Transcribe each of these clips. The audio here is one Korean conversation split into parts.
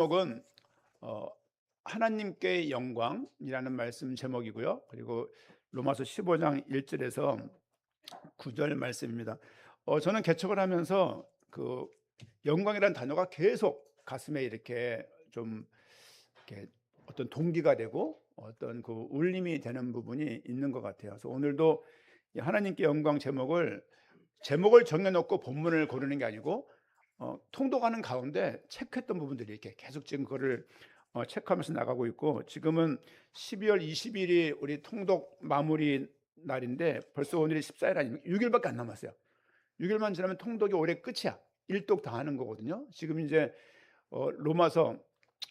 제목은 어, 하나님께 영광이라는 말씀 제목이고요. 그리고 로마서 15장 1절에서 9절 말씀입니다. 저는 개척을 하면서 그 영광이라는 단어가 계속 가슴에 이렇게 좀 이렇게 어떤 동기가 되고 어떤 그 울림이 되는 부분이 있는 것 같아요. 그래서 오늘도 이 하나님께 영광 제목을 정해놓고 본문을 고르는 게 아니고 통독하는 가운데 체크했던 부분들이 이렇게 계속 지금 그거를 체크하면서 나가고 있고, 지금은 12월 20일이 우리 통독 마무리 날인데 벌써 오늘이 14일 아니면 6일밖에 안 남았어요. 6일만 지나면 통독이 올해 끝이야. 일독 다 하는 거거든요. 지금 이제 로마서,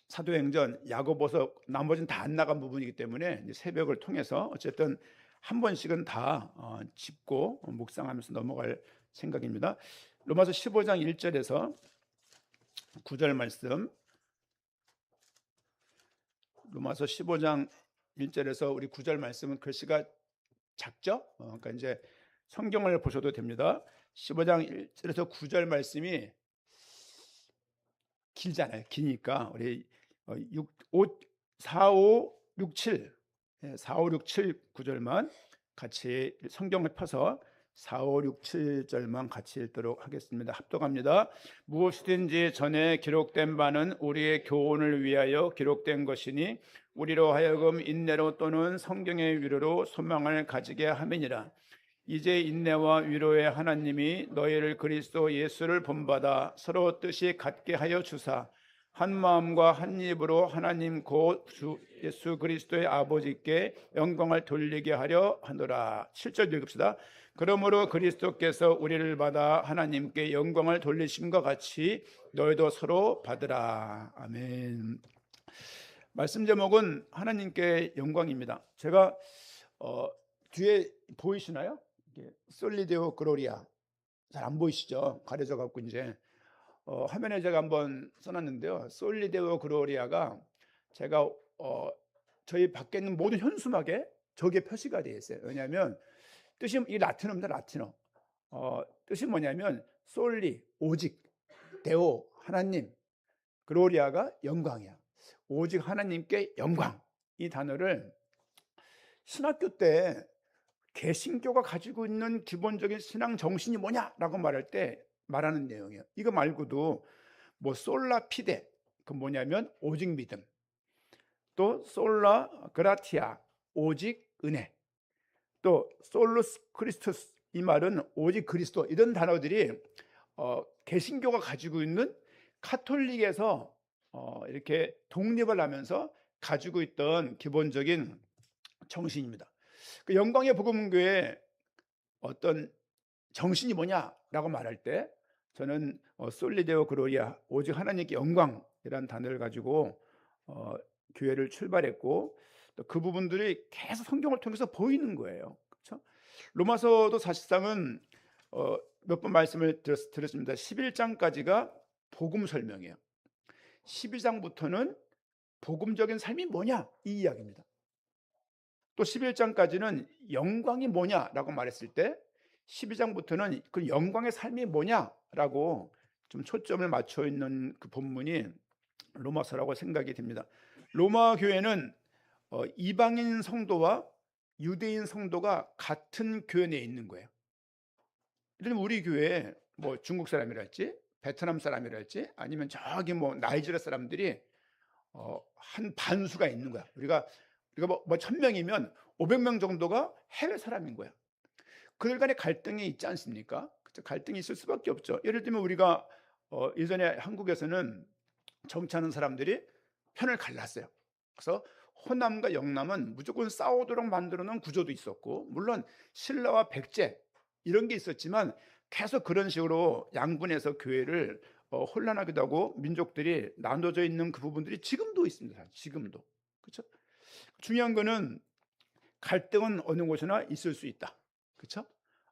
사도행전, 야고보서 나머지는 다 안 나간 부분이기 때문에 이제 새벽을 통해서 어쨌든 한 번씩은 다 짚고 묵상하면서 넘어갈 생각입니다. 로마서 15장 1절에서 9절 말씀, 로마서 15장 1절에서 우리 9절 말씀은 글씨가 작죠? 그러니까 이제 성경을 보셔도 됩니다. 15장 1절에서 9절 말씀이 길잖아요. 기니까 우리 4, 5, 6, 7 4, 5, 6, 7, 9절만 같이 성경을 펴서 4, 5, 6, 7절만 같이 읽도록 하겠습니다. 합독합니다. 무엇이든지 전에 기록된 바는 우리의 교훈을 위하여 기록된 것이니 우리로 하여금 인내로 또는 성경의 위로로 소망을 가지게 함이니라. 이제 인내와 위로의 하나님이 너희를 그리스도 예수를 본받아 서로 뜻이 같게 하여 주사 한 마음과 한 입으로 하나님 곧 주 예수 그리스도의 아버지께 영광을 돌리게 하려 하노라. 7절 읽읍시다. 그러므로 그리스도께서 우리를 받아 하나님께 영광을 돌리심과 같이 너희도 서로 받으라. 아멘. 말씀 제목은 하나님께 영광입니다. 제가 뒤에 보이시나요? 솔리데오 글로리아. 잘 안 보이시죠? 가려져 갖고 이제 화면에 제가 한번 써놨는데요. 솔리데오 글로리아가 제가 저희 밖에 있는 모든 현수막에 저게 표시가 되어 있어요. 왜냐하면 뜻이 이 라틴어입니다. 라틴어. 뜻이 뭐냐면 솔리 오직, 데오 하나님, 글로리아가 영광이야. 오직 하나님께 영광. 이 단어를 신학교 때 개신교가 가지고 있는 기본적인 신앙 정신이 뭐냐라고 말할 때 말하는 내용이에요. 이거 말고도 뭐 솔라 피데, 그 뭐냐면 오직 믿음, 또 솔라 그라티아 오직 은혜, 또 솔루스 크리스투스, 이 말은 오직 그리스도, 이런 단어들이 개신교가 가지고 있는 카톨릭에서 이렇게 독립을 하면서 가지고 있던 기본적인 정신입니다. 그 영광의 복음교회 어떤 정신이 뭐냐라고 말할 때 저는 솔리데오 글로리아 오직 하나님께 영광이라는 단어를 가지고 교회를 출발했고, 또 그 부분들이 계속 성경을 통해서 보이는 거예요. 그렇죠? 로마서도 사실상은 몇 번 말씀을 드렸습니다. 11장까지가 복음 설명이에요. 12장부터는 복음적인 삶이 뭐냐 이 이야기입니다. 또 11장까지는 영광이 뭐냐라고 말했을 때 12장부터는 그 영광의 삶이 뭐냐라고 좀 초점을 맞춰 있는 그 본문이 로마서라고 생각이 됩니다. 로마 교회는 이방인 성도와 유대인 성도가 같은 교회 내에 있는 거예요. 예를 들면 우리 교회에 뭐 중국 사람이랄지 베트남 사람이랄지 아니면 저기 뭐 나이지리아 사람들이 한 반수가 있는 거야. 우리가 뭐 1000명이면 500명 정도가 해외 사람인 거야. 그들 간에 갈등이 있지 않습니까? 그렇죠? 갈등이 있을 수밖에 없죠. 예를 들면 우리가 예전에 한국에서는 정치하는 사람들이 편을 갈랐어요. 그래서 호남과 영남은 무조건 싸우도록 만들어 놓은 구조도 있었고, 물론 신라와 백제 이런 게 있었지만 계속 그런 식으로 양분해서 교회를 혼란하기도 하고 민족들이 나눠져 있는 그 부분들이 지금도 있습니다. 지금도. 그렇죠? 중요한 거는 갈등은 어느 곳이나 있을 수 있다. 그렇죠?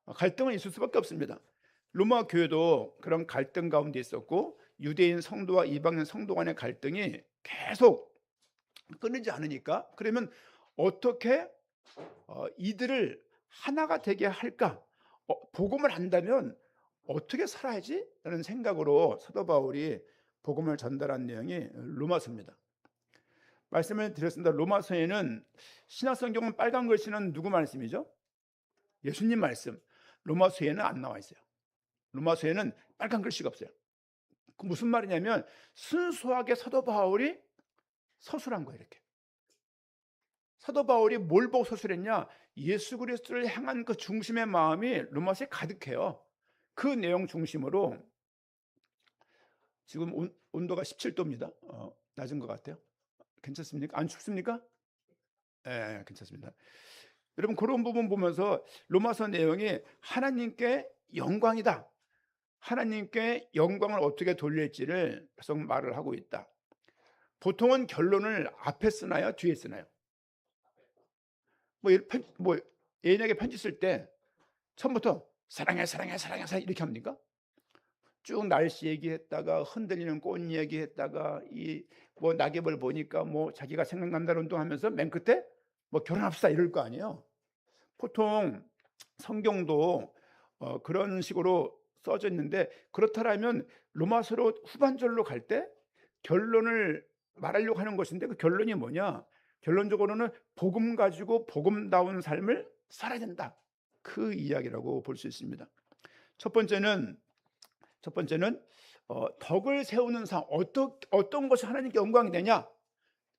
갈등은 있을 수밖에 없습니다. 로마 교회도 그런 갈등 가운데 있었고, 유대인 성도와 이방인 성도 간의 갈등이 계속 끊이지 않으니까, 그러면 어떻게 이들을 하나가 되게 할까? 복음을 안다면 어떻게 살아야지? 라는 생각으로 사도 바울이 복음을 전달한 내용이 로마서입니다. 말씀을 드렸습니다. 로마서에는 신약성경은 빨간 글씨는 누구 말씀이죠? 예수님 말씀. 로마서에는 안 나와 있어요. 로마서에는 빨간 글씨가 없어요. 그 무슨 말이냐면 순수하게 사도 바울이 서술한 거예요. 이렇게 사도 바울이 뭘 보고 서술했냐? 예수 그리스도를 향한 그 중심의 마음이 로마서에 가득해요. 그 내용 중심으로 지금 온도가 17도입니다. 낮은 것 같아요. 괜찮습니까? 안 춥습니까? 네, 괜찮습니다. 여러분 그런 부분 보면서 로마서 내용이 하나님께 영광이다. 하나님께 영광을 어떻게 돌릴지를 계속 말을 하고 있다. 보통은 결론을 앞에 쓰나요? 뒤에 쓰나요? 뭐 애인에게 편지 쓸 때 처음부터 사랑해 사랑해 사랑해 사랑해 이렇게 합니까? 쭉 날씨 얘기했다가 흔들리는 꽃 얘기했다가 이 뭐 낙엽을 보니까 뭐 자기가 생각난다는 운동하면서 맨 끝에 뭐 결혼합시다 이럴 거 아니에요. 보통 성경도 그런 식으로 써져 있는데 그렇다면 로마서로 후반절로 갈 때 결론을 말하려고 하는 것인데 그 결론이 뭐냐? 결론적으로는 복음 가지고 복음다운 삶을 살아야 된다. 그 이야기라고 볼 수 있습니다. 첫 번째는 덕을 세우는 삶. 어떤 것이 하나님께 영광이 되냐?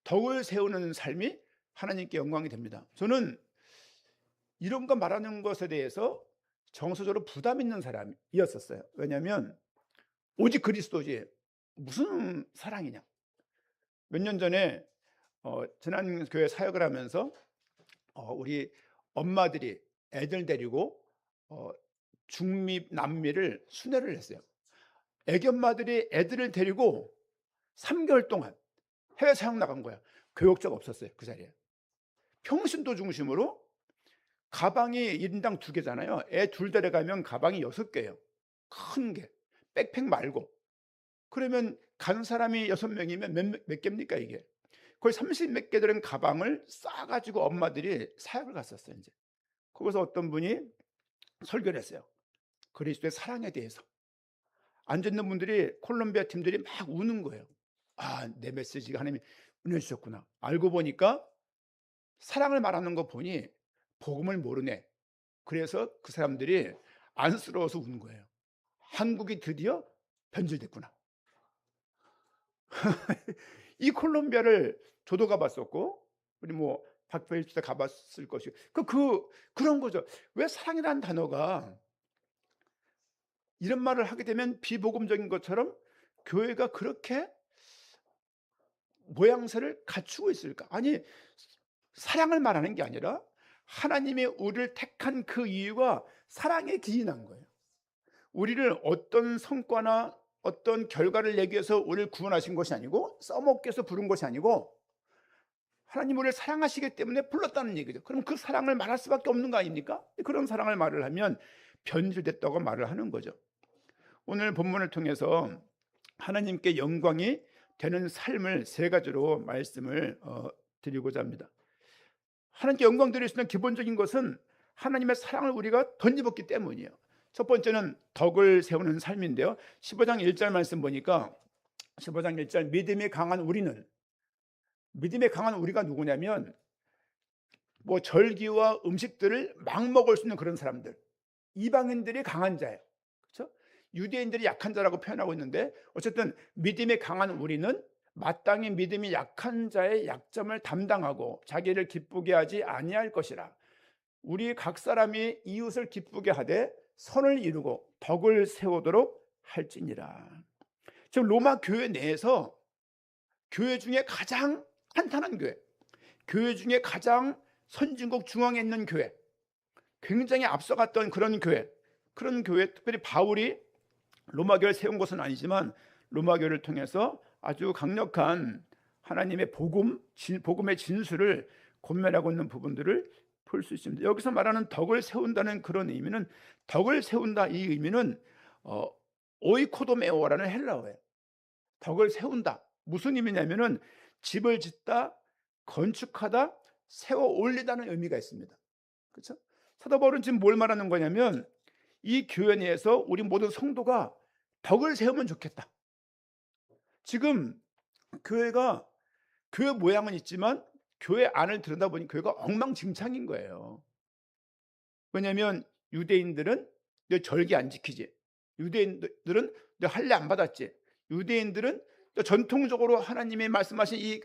덕을 세우는 삶이 하나님께 영광이 됩니다. 저는 이런 거 말하는 것에 대해서 정서적으로 부담 있는 사람이었었어요. 왜냐하면 오직 그리스도지 무슨 사랑이냐. 몇 년 전에 지난교회 사역을 하면서 우리 엄마들이 애들 데리고 중미 남미를 순회를 했어요. 애기 엄마들이 애들을 데리고 3개월 동안 해외 사역 나간 거야. 교역자가 없었어요. 그 자리에. 평신도 중심으로 가방이 1인당 2개잖아요. 애 둘 데려가면 가방이 6개예요. 큰 게. 백팩 말고. 그러면 간 사람이 6명이면 몇 개입니까 이게? 거의 30몇 개 들은 가방을 싸가지고 엄마들이 사역을 갔었어요. 이제 거기서 어떤 분이 설교를 했어요. 그리스도의 사랑에 대해서. 앉아있는 분들이 콜롬비아 팀들이 막 우는 거예요. 아, 내 메시지가 하나님이 은혜 주셨구나. 알고 보니까 사랑을 말하는 거 보니 복음을 모르네. 그래서 그 사람들이 안쓰러워서 우는 거예요. 한국이 드디어 변질됐구나. 이 콜롬비아를 저도 가봤었고 우리 뭐 박표일 씨도 가봤을 것이고 그런 거죠. 왜 사랑이라는 단어가 이런 말을 하게 되면 비복음적인 것처럼 교회가 그렇게 모양새를 갖추고 있을까? 아니, 사랑을 말하는 게 아니라 하나님이 우리를 택한 그 이유가 사랑에 기인한 거예요. 우리를 어떤 성과나 어떤 결과를 내기 위해서 우리를 구원하신 것이 아니고 써먹기 위해서 부른 것이 아니고 하나님 우리를 사랑하시기 때문에 불렀다는 얘기죠. 그럼 그 사랑을 말할 수밖에 없는 거 아닙니까? 그런 사랑을 말을 하면 변질됐다고 말을 하는 거죠. 오늘 본문을 통해서 하나님께 영광이 되는 삶을 3가지로 말씀을 드리고자 합니다. 하나님께 영광 드릴 수 있는 기본적인 것은 하나님의 사랑을 우리가 덧입었기 때문이에요. 첫 번째는 덕을 세우는 삶인데요. 15장 1절 말씀 보니까 15장 1절 믿음이 강한 우리가 누구냐면 뭐 절기와 음식들을 막 먹을 수 있는 그런 사람들. 이방인들이 강한 자예요. 그렇죠? 유대인들이 약한 자라고 표현하고 있는데 어쨌든 믿음이 강한 우리는 마땅히 믿음이 약한 자의 약점을 담당하고 자기를 기쁘게 하지 아니할 것이라. 우리 각 사람이 이웃을 기쁘게 하되 선을 이루고 덕을 세우도록 할지니라. 지금 로마 교회 내에서 교회 중에 가장 탄탄한 교회 중에 가장 선진국 중앙에 있는 교회, 굉장히 앞서갔던 그런 교회, 특별히 바울이 로마 교회를 세운 것은 아니지만 로마 교회를 통해서 아주 강력한 하나님의 복음의 진수를 권면하고 있는 부분들을 볼 수 있습니다. 여기서 말하는 덕을 세운다는 그런 의미는, 덕을 세운다 이 의미는 오이코도메오라는 헬라어예요. 덕을 세운다. 무슨 의미냐면은 집을 짓다, 건축하다, 세워 올리다는 의미가 있습니다. 그렇죠? 사도 바울은 지금 뭘 말하는 거냐면 이 교회 내에서 우리 모든 성도가 덕을 세우면 좋겠다. 지금 교회가 교회 모양은 있지만 교회 안을 들여다보니 교회가 엉망진창인 거예요. 왜냐하면 유대인들은 내 절기 안 지키지. 유대인들은 내 할례 안 받았지. 유대인들은 전통적으로 하나님이 말씀하신 이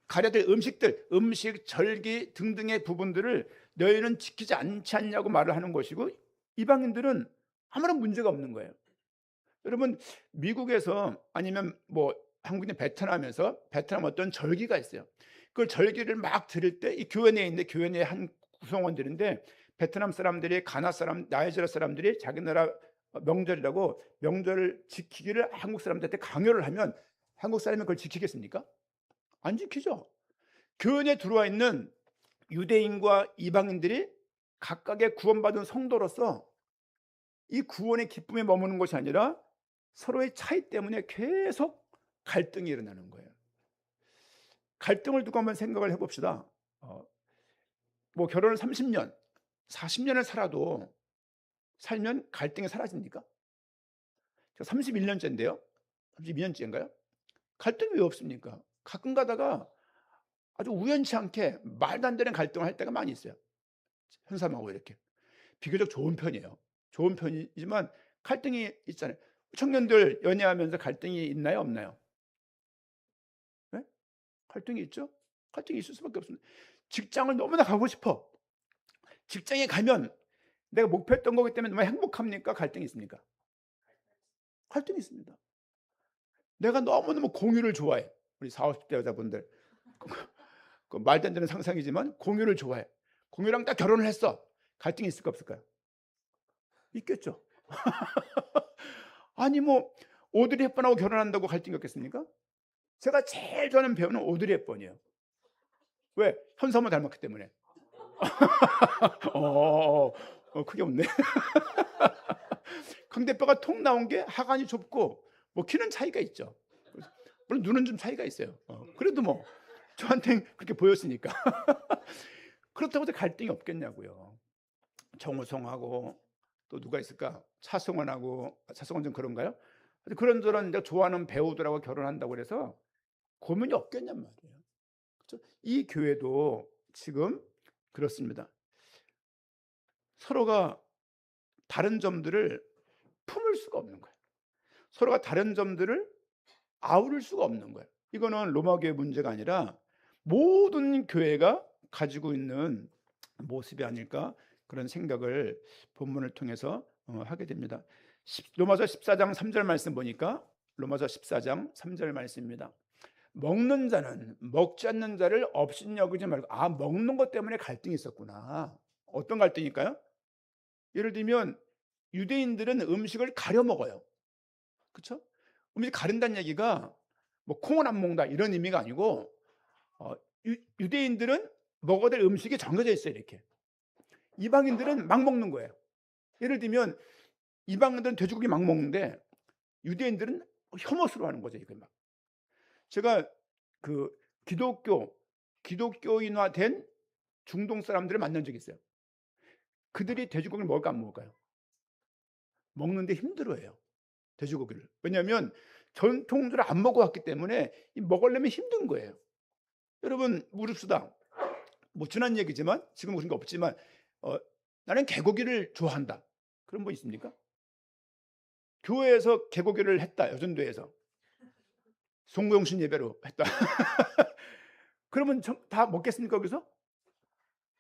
가려될 음식들, 음식, 절기 등등의 부분들을 너희는 지키지 않지 않냐고 말을 하는 것이고, 이방인들은 아무런 문제가 없는 거예요. 여러분, 미국에서 아니면 뭐 한국인 베트남에서 베트남 어떤 절기가 있어요. 그 절기를 막 드릴 때 이 교회 내에 있는데, 교회 내의 한 구성원들인데 베트남 사람들이, 가나 사람, 나이지리아 사람들이 자기 나라 명절이라고 명절을 지키기를 한국 사람들한테 강요를 하면 한국 사람이 그걸 지키겠습니까? 안 지키죠. 교회 내에 들어와 있는 유대인과 이방인들이 각각의 구원받은 성도로서 이 구원의 기쁨에 머무는 것이 아니라 서로의 차이 때문에 계속 갈등이 일어나는 거예요. 갈등을 두고 한번 생각을 해봅시다. 뭐 결혼을 30년, 40년을 살면 갈등이 사라집니까? 31년째인데요. 32년째인가요? 갈등이 왜 없습니까? 가끔 가다가 아주 우연치 않게 말도 안 되는 갈등을 할 때가 많이 있어요. 현삼하고 이렇게. 비교적 좋은 편이에요. 좋은 편이지만 갈등이 있잖아요. 청년들 연애하면서 갈등이 있나요, 없나요? 네? 갈등이 있죠? 갈등이 있을 수밖에 없습니다. 직장을 너무나 가고 싶어. 직장에 가면 내가 목표했던 거기 때문에 너무 행복합니까? 갈등이 있습니까? 갈등이 있습니다. 내가 너무너무 공유를 좋아해. 우리 40, 50대 여자분들. 그 말도 안 되는 상상이지만 공유를 좋아해. 공유랑 딱 결혼을 했어. 갈등이 있을까 없을까요? 있겠죠. 아니 뭐 오드리 헵번하고 결혼한다고 갈등이 없겠습니까? 제가 제일 좋아하는 배우는 오드리 헵번이에요. 왜? 현삼을 닮았기 때문에. 크게 웃네. 광대뼈가 통 나온 게 하관이 좁고 뭐 키는 차이가 있죠. 물론 눈은 좀 차이가 있어요. 그래도 뭐 저한테는 그렇게 보였으니까. 그렇다고 해서 갈등이 없겠냐고요. 정우성하고 또 누가 있을까? 차승원하고, 차승원 좀 그런가요? 그런저런 내가 좋아하는 배우들하고 결혼한다고 그래서 고민이 없겠냔 말이에요. 그렇죠? 이 교회도 지금 그렇습니다. 서로가 다른 점들을 품을 수가 없는 거예요. 서로가 다른 점들을 아우를 수가 없는 거예요. 이거는 로마 교회 문제가 아니라 모든 교회가 가지고 있는 모습이 아닐까, 그런 생각을 본문을 통해서 하게 됩니다. 로마서 14장 3절 말씀 보니까, 로마서 14장 3절 말씀입니다. 먹는 자는 먹지 않는 자를 업신여기지 말고. 먹는 것 때문에 갈등이 있었구나. 어떤 갈등일까요? 예를 들면 유대인들은 음식을 가려 먹어요. 그렇죠? 음식 가린다는 얘기가 뭐 콩은 안 먹는다 이런 의미가 아니고, 유대인들은 먹어야 될 음식이 정해져 있어요. 이렇게. 이방인들은 막 먹는 거예요. 예를 들면 이방인들은 돼지고기 막 먹는데 유대인들은 혐오스러워 하는 거죠. 이걸 막. 제가 그 기독교인화된 중동 사람들을 만난 적이 있어요. 그들이 돼지고기를 먹을까 안 먹을까요? 먹는데 힘들어해요. 돼지고기를. 왜냐하면 전통적으로 안 먹어왔기 때문에 먹으려면 힘든 거예요. 여러분 무릅쓰다. 뭐 지난 얘기지만 지금 그런 거 없지만 나는 개고기를 좋아한다. 그런 분 있습니까? 교회에서 개고기를 했다. 여전도에서 송구영신 예배로 했다. 그러면 다 먹겠습니까 거기서?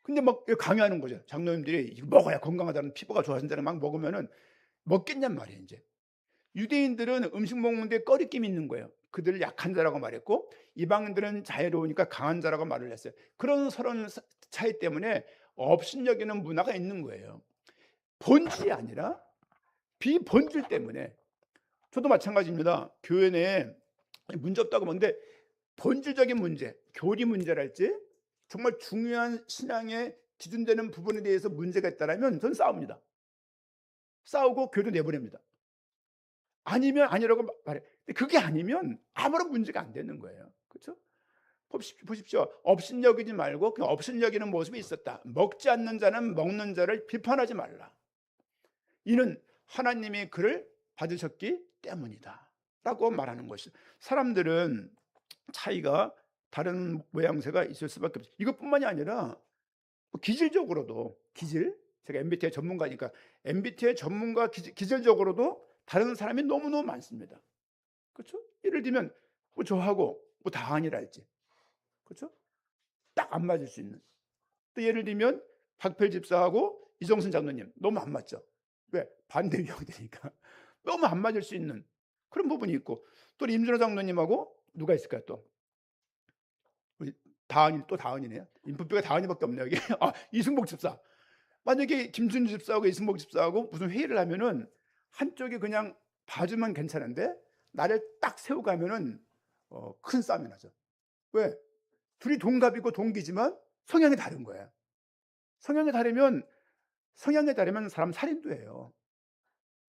근데 막 강요하는 거죠. 장로님들이 이거 먹어야 건강하다는, 피부가 좋아진다는 막 먹으면은 먹겠냔 말이에요. 이제 유대인들은 음식 먹는데 꺼리낌이 있는 거예요. 그들을 약한 자라고 말했고, 이방인들은 자유로우니까 강한 자라고 말을 했어요. 그런 서론 차이 때문에 업신여기는 문화가 있는 거예요. 본질이 아니라 비본질 때문에. 저도 마찬가지입니다. 교회 내에 문제 없다고 보는데 본질적인 문제, 교리 문제랄지 정말 중요한 신앙의 기준되는 부분에 대해서 문제가 있다면 전 싸웁니다. 싸우고 교회도 내보냅니다. 아니면 아니라고 말해. 그게 아니면 아무런 문제가 안 되는 거예요. 그렇죠? 보십시오. 업신여기지 말고 그 업신여기는 모습이 있었다. 먹지 않는 자는 먹는 자를 비판하지 말라. 이는 하나님이 그를 받으셨기 때문이다. 라고 말하는 것이죠. 사람들은 차이가 다른 모양새가 있을 수밖에 없어요. 이것뿐만이 아니라 뭐 기질적으로도 제가 MBTI 전문가니까 MBTI 전문가 기질적으로도 다른 사람이 너무너무 많습니다. 그렇죠? 예를 들면 뭐 저하고 뭐 다한이랄지, 그렇죠? 딱 안 맞을 수 있는. 또 예를 들면 박필 집사하고 이정순 장로님 너무 안 맞죠. 왜? 반대 유형되니까 너무 안 맞을 수 있는 그런 부분이 있고, 또 임준호 장로님하고 누가 있을까요? 또 우리 다은이네요. 인프피가 다은이밖에 없네요. 여기 이승복 집사. 만약에 김준주 집사하고 이승복 집사하고 무슨 회의를 하면은 한쪽이 그냥 봐주면 괜찮은데 나를 딱 세우고 가면은 큰 싸움이 나죠. 왜? 둘이 동갑이고 동기지만 성향이 다른 거예요. 성향이 다르면 사람 살인도 해요.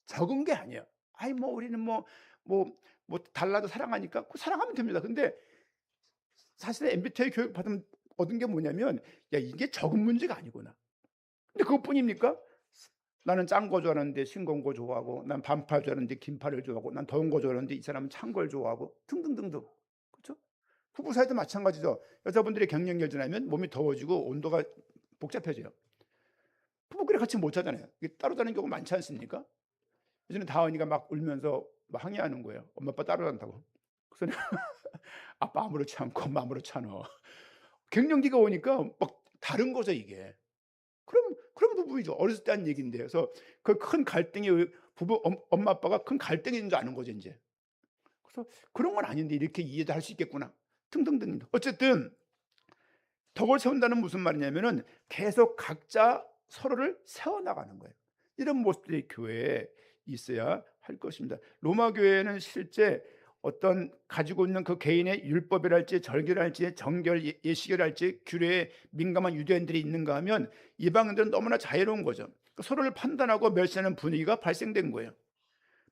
적은 게 아니에요. 아이 뭐 우리는 뭐 달라도 사랑하니까 그 사랑하면 됩니다. 근데 사실 MBTI 교육 받으면 얻은 게 뭐냐면, 야 이게 적은 문제가 아니구나. 근데 그것뿐입니까? 나는 짠 거 좋아하는데 싱거운 거 좋아하고, 난 반팔 좋아하는데 긴팔을 좋아하고, 난 더운 거 좋아하는데 이 사람은 찬 걸 좋아하고, 등등등등. 그렇죠? 부부 사이도 마찬가지죠. 여자분들이 갱년기를 몸이 더워지고 온도가 복잡해져요. 부부끼리 같이 못 자잖아요. 이게 따로 자는 경우 많지 않습니까? 예전에 다은이가 막 울면서 막 항의하는 거예요. 엄마 아빠 따로 잔다고. 그래서 내가 아빠 아무렇지 않고 엄마 아무렇지 않아. 갱년기가 오니까 막 다른 거죠 이게. 그런 부분이죠. 어렸을 때 한 얘기인데. 그래서 그 큰 갈등이 부부 엄마 아빠가 큰 갈등이 있는 줄 아는 거죠 이제. 그래서 그런 건 아닌데 이렇게 이해도 할 수 있겠구나. 등등등. 어쨌든 덕을 세운다는 무슨 말이냐면은 계속 각자 서로를 세워나가는 거예요. 이런 모습들이 교회에 있어야 할 것입니다. 로마 교회는 실제 어떤 가지고 있는 그 개인의 율법이랄지 절기랄지 정결 예식이랄지 규례에 민감한 유대인들이 있는가 하면 이방인들은 너무나 자유로운 거죠. 서로를 판단하고 멸시하는 분위기가 발생된 거예요.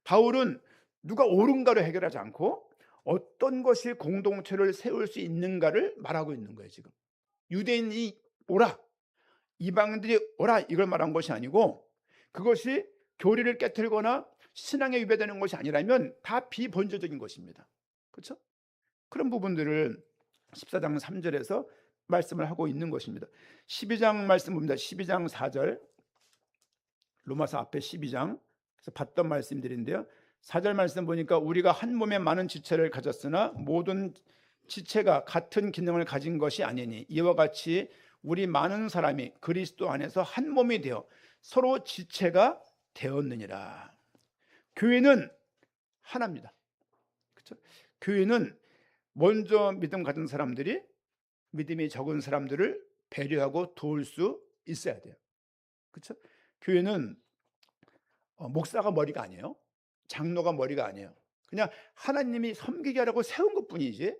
바울은 누가 옳은가를 해결하지 않고 어떤 것이 공동체를 세울 수 있는가를 말하고 있는 거예요. 지금 유대인이 옳아, 이방인들이 옳아, 이걸 말한 것이 아니고, 그것이 교리를 깨뜨리거나 신앙에 위배되는 것이 아니라면 다 비본질적인 것입니다. 그렇죠? 그런 부분들을 14장 3절에서 말씀을 하고 있는 것입니다. 12장 말씀 봅니다. 12장 4절, 로마서 앞에 12장 그래서 봤던 말씀들인데요. 4절 말씀 보니까 우리가 한 몸에 많은 지체를 가졌으나 모든 지체가 같은 기능을 가진 것이 아니니 이와 같이 우리 많은 사람이 그리스도 안에서 한 몸이 되어 서로 지체가 되었느니라. 교회는 하나입니다. 그렇죠? 교회는 먼저 믿음 가진 사람들이 믿음이 적은 사람들을 배려하고 도울 수 있어야 돼요. 그렇죠? 교회는 목사가 머리가 아니에요. 장로가 머리가 아니에요. 그냥 하나님이 섬기게 하라고 세운 것뿐이지,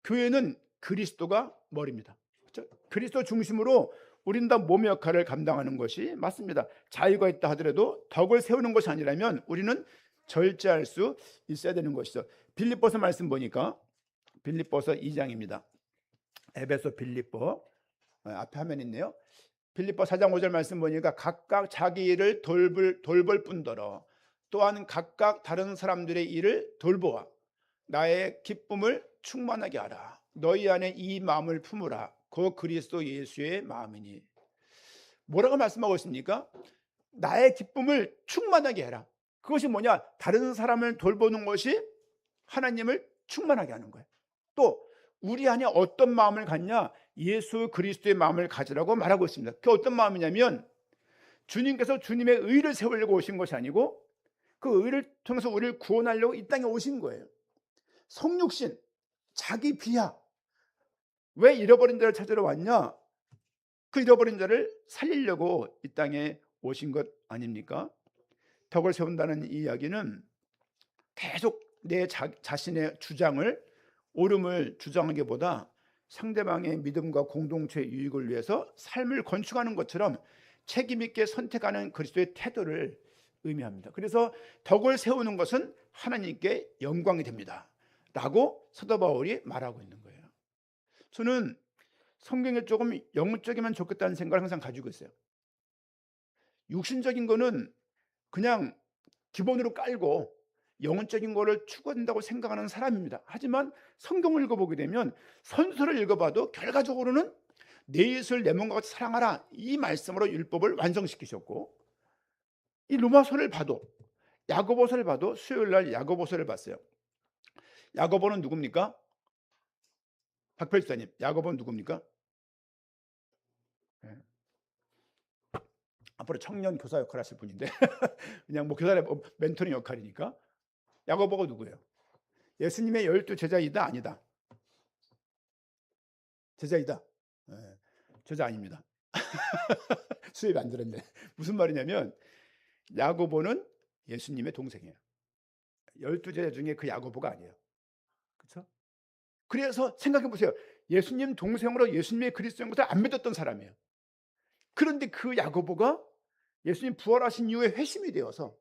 교회는 그리스도가 머리입니다. 그렇죠? 그리스도 중심으로 우리는 다 몸의 역할을 감당하는 것이 맞습니다. 자유가 있다 하더라도 덕을 세우는 것이 아니라면 우리는 절제할 수 있어야 되는 것이죠. 빌립보서 말씀 보니까 빌립보서 2장입니다. 에베소 빌립보 앞에 화면 있네요. 빌립보 4장 5절 말씀 보니까 각각 자기 일을 돌볼 뿐더러 또한 각각 다른 사람들의 일을 돌보아 나의 기쁨을 충만하게 하라. 너희 안에 이 마음을 품으라. 그 그리스도 예수의 마음이니. 뭐라고 말씀하고 있습니까? 나의 기쁨을 충만하게 해라. 그것이 뭐냐? 다른 사람을 돌보는 것이 하나님을 충만하게 하는 거예요. 또 우리 안에 어떤 마음을 갖냐? 예수 그리스도의 마음을 가지라고 말하고 있습니다. 그 어떤 마음이냐면 주님께서 주님의 의를 세우려고 오신 것이 아니고 그 의를 통해서 우리를 구원하려고 이 땅에 오신 거예요. 성육신, 자기 비하. 왜 잃어버린 자를 찾으러 왔냐? 그 잃어버린 자를 살리려고 이 땅에 오신 것 아닙니까? 덕을 세운다는 이 이야기는 계속 내 자신의 주장을, 옳음을 주장하기보다 상대방의 믿음과 공동체의 유익을 위해서 삶을 건축하는 것처럼 책임 있게 선택하는 그리스도의 태도를 의미합니다. 그래서 덕을 세우는 것은 하나님께 영광이 됩니다 라고 사도 바울이 말하고 있는 거예요. 저는 성경에 조금 영적이면 좋겠다는 생각을 항상 가지고 있어요. 육신적인 거는 그냥 기본으로 깔고 영적인 거를 추구한다고 생각하는 사람입니다. 하지만 성경을 읽어보게 되면 선서를 읽어봐도 결과적으로는 내 이웃을 내 몸과 같이 사랑하라, 이 말씀으로 율법을 완성시키셨고, 이 로마서를 봐도, 야고보서를 봐도, 수요일 날 야고보서를 봤어요. 야고보는 누굽니까? 박펠사님, 야고보는 누굽니까? 네. 앞으로 청년 교사 역할 하실 분인데 그냥 뭐 교사의 멘토링 역할이니까. 야고보가 누구예요? 예수님의 12 제자이다 아니다? 제자이다. 네. 제자 아닙니다. 수입 안 들었네. 무슨 말이냐면 야고보는 예수님의 동생이에요. 12 제자 중에 그 야고보가 아니에요. 그렇죠? 그래서 생각해 보세요. 예수님 동생으로 예수님의 그리스도인 것을 안 믿었던 사람이에요. 그런데 그 야고보가 예수님 부활하신 이후에 회심이 되어서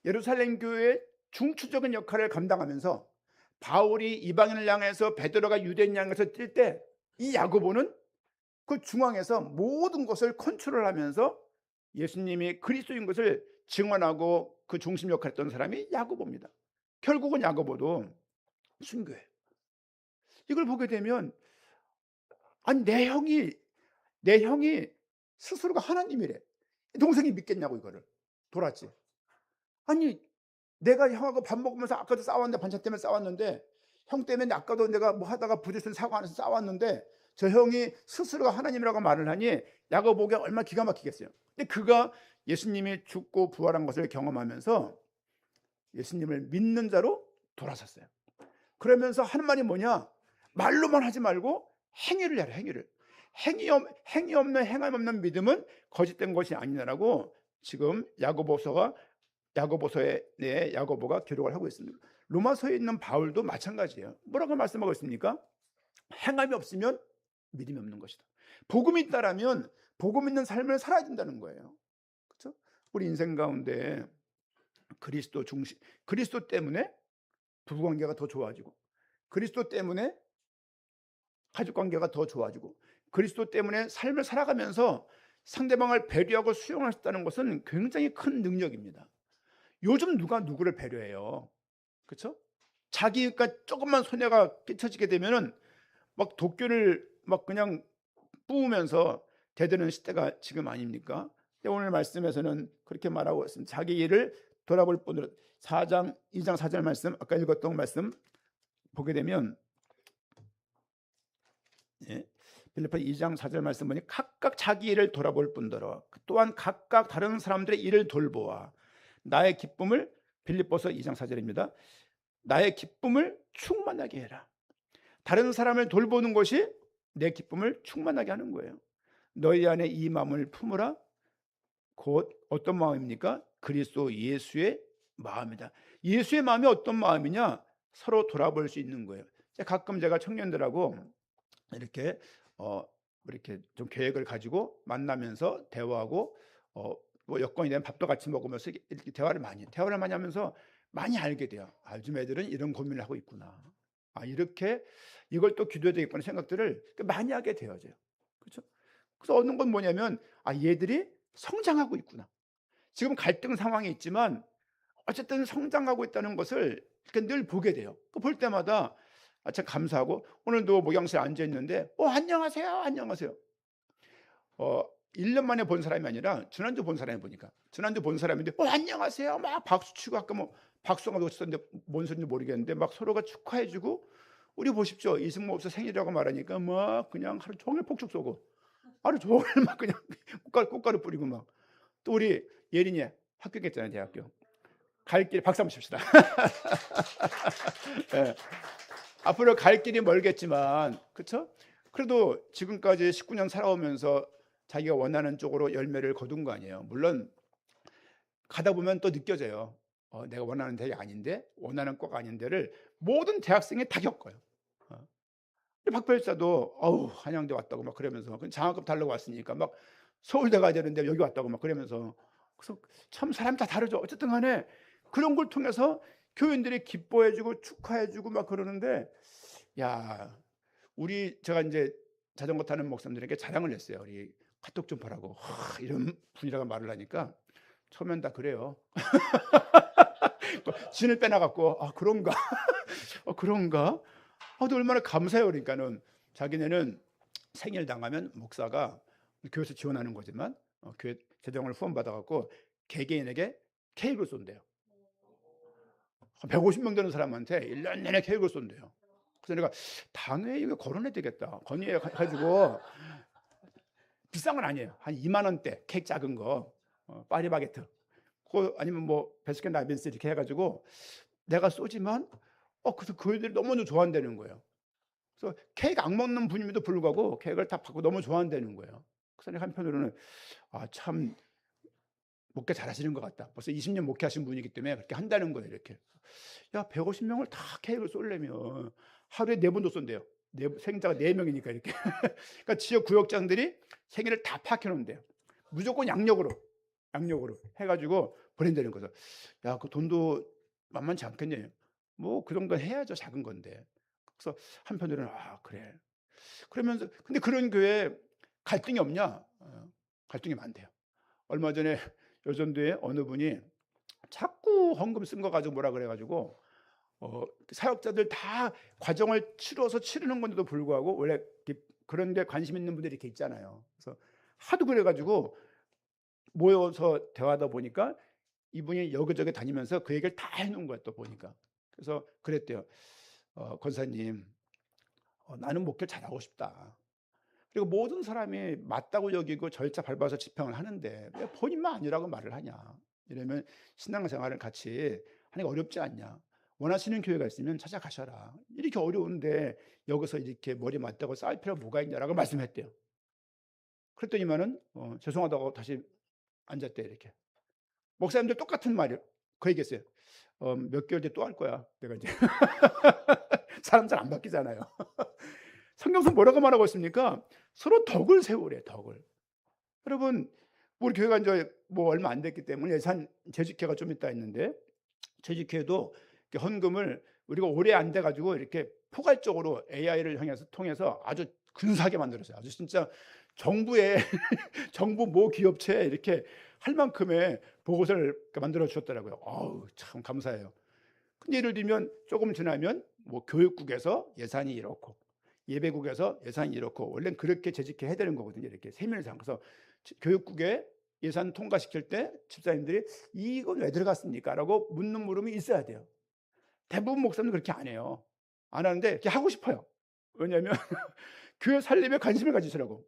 예루살렘 교회의 중추적인 역할을 감당하면서 바울이 이방인을 향해서 베드로가 유대인 향해서 뛸 때 이 야고보는 그 중앙에서 모든 것을 컨트롤하면서 예수님이 그리스도인 것을 증언하고 그 중심 역할을 했던 사람이 야고보입니다. 결국은 야고보도 순교해요. 이걸 보게 되면 아니 내 형이 스스로가 하나님이래. 동생이 믿겠냐고 이거를. 돌았지. 아니 내가 형하고 밥 먹으면서 아까도 싸웠는데 반찬 때문에 싸웠는데 형 때문에 아까도 내가 뭐 하다가 부딪힌 사고 안에서 싸웠는데 저 형이 스스로가 하나님이라고 말을 하니 야고보가 얼마나 기가 막히겠어요. 근데 그가 예수님이 죽고 부활한 것을 경험하면서 예수님을 믿는 자로 돌아섰어요. 그러면서 하는 말이 뭐냐? 말로만 하지 말고 행위를 해라. 행위를. 행위 없는 행함 없는 믿음은 거짓된 것이 아니냐라고 지금 야고보서에 야고보가 기록을 하고 있습니다. 로마서에 있는 바울도 마찬가지예요. 뭐라고 말씀하고 있습니까? 행함이 없으면 믿음이 없는 것이다. 복음이 있다라면 복음 있는 삶을 살아야 된다는 거예요. 그렇죠? 우리 인생 가운데 그리스도 때문에 부부 관계가 더 좋아지고, 그리스도 때문에 가족 관계가 더 좋아지고, 그리스도 때문에 삶을 살아가면서 상대방을 배려하고 수용할 수 있다는 것은 굉장히 큰 능력입니다. 요즘 누가 누구를 배려해요? 그렇죠? 자기가 조금만 손해가 끼쳐지게 되면은 막 도끼를 막 그냥 뿌우면서 대드는 시대가 지금 아닙니까? 오늘 말씀에서는 그렇게 말하고 있습니다. 자기 일을 돌아볼 뿐으로 2장 4절 말씀, 아까 읽었던 말씀 보게 되면 빌립보 2장 4절 말씀 보니 각각 자기 일을 돌아볼 뿐더러 또한 각각 다른 사람들의 일을 돌보아 나의 기쁨을, 빌립보서 2장 4절입니다. 나의 기쁨을 충만하게 해라. 다른 사람을 돌보는 것이 내 기쁨을 충만하게 하는 거예요. 너희 안에 이 마음을 품으라. 곧 어떤 마음입니까? 그리스도 예수의 마음이다. 예수의 마음이 어떤 마음이냐? 서로 돌아볼 수 있는 거예요. 가끔 제가 청년들하고 이렇게 좀 계획을 가지고 만나면서 대화하고 뭐 여건이 되면 밥도 같이 먹으면서 이렇게 대화를 많이 하면서 많이 알게 돼요. 요즘 애들은 이런 고민을 하고 있구나. 이렇게 이걸 또 기도해야 되겠구나 생각들을 많이 하게 되어져요. 그렇죠? 그래서 얻는 건 뭐냐면 얘들이 성장하고 있구나. 지금 갈등 상황이 있지만 어쨌든 성장하고 있다는 것을 늘 보게 돼요. 볼 때마다 참 감사하고, 오늘도 목양실에 앉아 있는데 안녕하세요. 1년 만에 본 사람이 아니라 지난주 본 사람이 보니까 지난주 본 사람인데 안녕하세요 막 박수 치고, 아까 뭐 박수가 놓쳤는데 뭔 소리인지 모르겠는데 막 서로가 축하해주고, 우리 보십시오. 이승모 목사 생일이라고 말하니까 막 그냥 하루 종일 폭죽 쏘고 하루 종일 막 그냥 꽃가루 뿌리고 막. 또 우리 예린이 합격했잖아요, 대학교. 갈 길 박수 한번 칩시다. 네. 앞으로 갈 길이 멀겠지만, 그렇죠? 그래도 지금까지 19년 살아오면서 자기가 원하는 쪽으로 열매를 거둔 거 아니에요. 물론 가다 보면 또 느껴져요. 내가 원하는 대학이 아닌데, 원하는 과가 아닌데를 모든 대학생이 다 겪어요. 박별사도 한양대 왔다고 막 그러면서 장학금 달라고 왔으니까 막 서울대 가야 되는데 여기 왔다고 막 그러면서. 그래서 참 사람이 다 다르죠. 어쨌든 간에 그런 걸 통해서 교인들이 기뻐해주고 축하해주고 막 그러는데, 제가 이제 자전거 타는 목사님들에게 자랑을 했어요. 우리 카톡 좀 보라고. 이런 분이라고 말을 하니까 처음엔 다 그래요. 진을 빼놔갖고 그런가? 그런가? 또 얼마나 감사해요. 그러니까는 자기네는 생일 당하면 목사가 교회에서 지원하는 거지만 교회 재정을 후원받아갖고 개개인에게 케이크를 쏜대요. 150명 되는 사람한테 1년 내내 케이크를 쏜대요. 그래서 내가 단회에 이거 거론해야 되겠다. 건의해가지고 비싼 건 아니에요. 한 2만 원대 케이크 작은 거, 파리바게트, 아니면 뭐 베스킨 라빈스 이렇게 해가지고 내가 쏘지만 그래서 그 애들이 너무 좋아한다는 거예요. 그래서 케이크 안 먹는 분임에도 불구하고 케이크를 다 받고 너무 좋아한다는 거예요. 그래서 내가 한편으로는 참 목회 잘하시는 것 같다. 벌써 20년 목회하신 분이기 때문에 그렇게 한다는 거예요. 이렇게 150명을 다 케이크를 쏘려면 하루에 4번도 쏜대요. 생자가 4명이니까 이렇게. 그러니까 지역 구역장들이 생일을 다 파악해 놓은대요. 무조건 양력으로 해가지고 보낸다는 거죠. 그 돈도 만만치 않겠네요. 뭐 그 정도 해야죠. 작은 건데. 그래서 한편으로는 그래. 그러면서 근데 그런 교회에 갈등이 없냐? 갈등이 많대요. 얼마 전에 여전도에 어느 분이 자꾸 헌금 쓴 거 가지고 뭐라 그래가지고 사역자들 다 과정을 치르는 건데도 불구하고 원래 그런 데 관심 있는 분들이 이렇게 있잖아요. 그래서 하도 그래가지고 모여서 대화하다 보니까 이분이 여기저기 다니면서 그 얘기를 다 해놓은 거야. 또 보니까. 그래서 그랬대요. 권사님, 나는 목회를 잘하고 싶다. 그리고 모든 사람이 맞다고 여기고 절차 밟아서 집행을 하는데 왜 본인만 아니라고 말을 하냐. 이러면 신앙생활을 같이 하니까 어렵지 않냐. 원하시는 교회가 있으면 찾아가셔라. 이렇게 어려운데 여기서 이렇게 머리 맞대고 싸울 필요가 뭐가 있냐라고 말씀했대요. 그랬더니만은 죄송하다고 다시 앉았대. 이렇게. 목사님들 똑같은 말이에요. 그 얘기했어요. 몇 개월 뒤에 또 할 거야. 내가 이제 사람 잘 안 바뀌잖아요. 성경에서 뭐라고 말하고 있습니까? 서로 덕을 세우래. 덕을. 여러분, 우리 교회가 이제 뭐 얼마 안 됐기 때문에 예산 재직회가 좀 있다 했는데 재직회도 헌금을 우리가 오래 안 돼가지고 이렇게 포괄적으로 AI를 통해서 아주 근사하게 만들었어요. 아주 진짜 정부의 정부 모 기업체에 이렇게 할 만큼의 보고서를 만들어 주셨더라고요. 참 감사해요. 근데 예를 들면 조금 지나면 뭐 교육국에서 예산이 이렇고 예배국에서 예산이 이렇고 원래는 그렇게 재직해 해야 되는 거거든요. 이렇게 세밀상. 그래서 교육국에 예산 통과시킬 때 집사님들이 이건 왜 들어갔습니까? 라고 묻는 물음이 있어야 돼요. 대부분 목사님은 그렇게 안 해요. 안 하는데 이렇게 하고 싶어요. 왜냐하면 교회 살림에 관심을 가지시라고.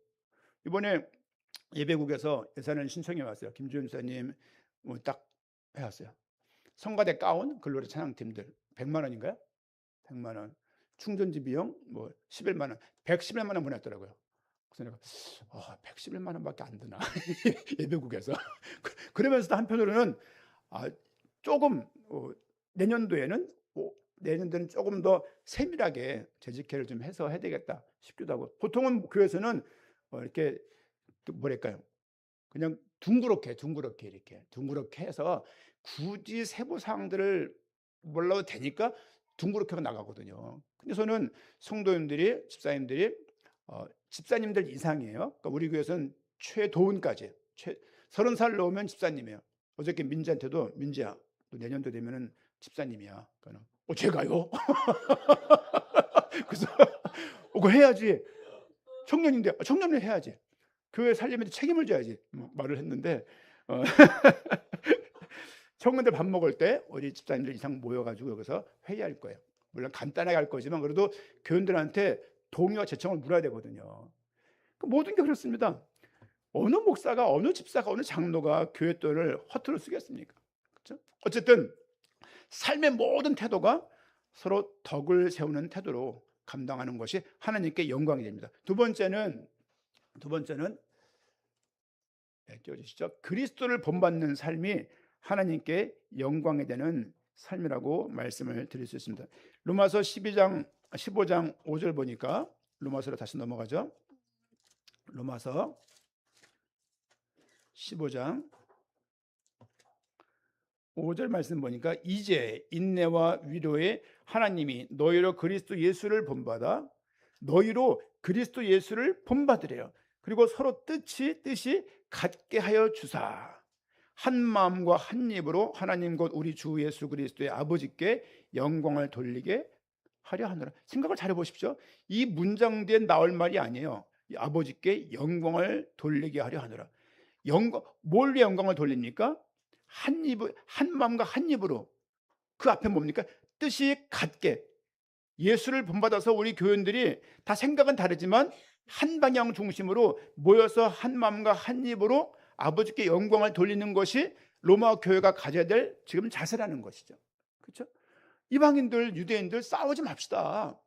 이번에 예배국에서 예산을 신청해 왔어요. 김주현 집사님 딱 해왔어요. 성가대 가운 글로리 찬양팀들 100만 원인가요? 100만 원. 충전지 비용 11만 원. 111만 원 보냈더라고요. 그래서 내가 111만 원밖에 안 드나 예배국에서. 그러면서도 한편으로는 조금 내년도에는 조금 더 세밀하게 재직회를 좀 해서 해야 되겠다 싶기도 하고. 보통은 교회에서는 이렇게 뭐랄까요? 그냥 둥그렇게 이렇게 해서 굳이 세부 사항들을 몰라도 되니까 둥그렇게 하고 나가거든요. 근데 저는 성도님들이 집사님들 이상이에요. 그러니까 우리 교회에서는 최도훈까지 30살 넘으면 집사님이에요. 어저께 민지한테도 민지야, 너 내년도 되면은 집사님이야. 그러니까 제가요? 그래서 그거 해야지. 청년인데 청년을 해야지. 교회 살림에 책임을 져야지. 말을 했는데 청년들 밥 먹을 때 우리 집사님들 이상 모여가지고 여기서 회의할 거예요. 물론 간단하게 할 거지만 그래도 교인들한테 동의와 제청을 물어야 되거든요. 모든 게 그렇습니다. 어느 목사가, 어느 집사가, 어느 장로가 교회 돈을 허투루 쓰겠습니까? 그렇죠? 어쨌든 삶의 모든 태도가 서로 덕을 세우는 태도로 감당하는 것이 하나님께 영광이 됩니다. 두 번째는 띄워주시죠. 그리스도를 본받는 삶이 하나님께 영광이 되는 삶이라고 말씀을 드릴 수 있습니다. 로마서 15장 5절 보니까 로마서로 다시 넘어가죠. 로마서 15장 5절 말씀 보니까 이제 인내와 위로에 하나님이 너희로 그리스도 예수를 본받으래요. 그리고 서로 뜻이 같게 하여 주사 한 마음과 한 입으로 하나님 곧 우리 주 예수 그리스도의 아버지께 영광을 돌리게 하려 하노라. 생각을 잘해 보십시오. 이 문장 뒤에 나올 말이 아니에요. 이 아버지께 영광을 돌리게 하려 하노라. 뭘 위해 영광을 돌립니까? 한 마음과 한 입으로. 그 앞에 뭡니까? 뜻이 같게. 예수를 본받아서 우리 교인들이 다 생각은 다르지만 한 방향 중심으로 모여서 한 마음과 한 입으로 아버지께 영광을 돌리는 것이 로마 교회가 가져야 될 지금 자세라는 것이죠. 그렇죠? 이방인들, 유대인들 싸우지 맙시다.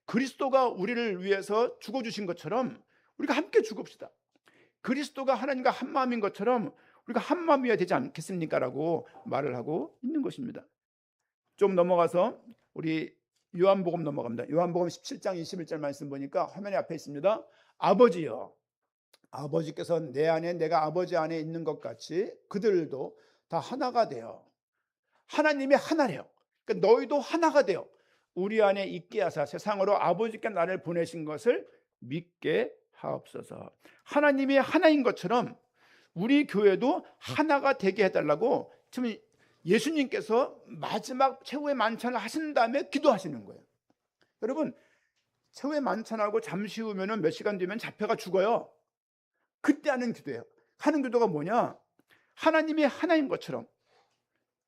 그리스도가 우리를 위해서 죽어주신 것처럼 우리가 함께 죽읍시다. 그리스도가 하나님과 한 마음인 것처럼 우리가 한 마음이어야 되지 않겠습니까? 라고 말을 하고 있는 것입니다. 좀 넘어가서 우리 요한복음 넘어갑니다. 요한복음 17장 21절 말씀 보니까 화면에 앞에 있습니다. 아버지여, 아버지께서 내 안에 내가 아버지 안에 있는 것 같이 그들도 다 하나가 되어. 하나님이 하나래요. 그러니까 너희도 하나가 되어 우리 안에 있게 하사 세상으로 아버지께 나를 보내신 것을 믿게 하옵소서. 하나님이 하나인 것처럼 우리 교회도 하나가 되게 해달라고 지금 예수님께서 마지막 최후의 만찬을 하신 다음에 기도하시는 거예요. 여러분, 최후의 만찬하고 잠시 후면은 몇 시간 뒤면 잡혀가 죽어요. 그때 하는 기도예요. 하는 기도가 뭐냐? 하나님이 하나인 것처럼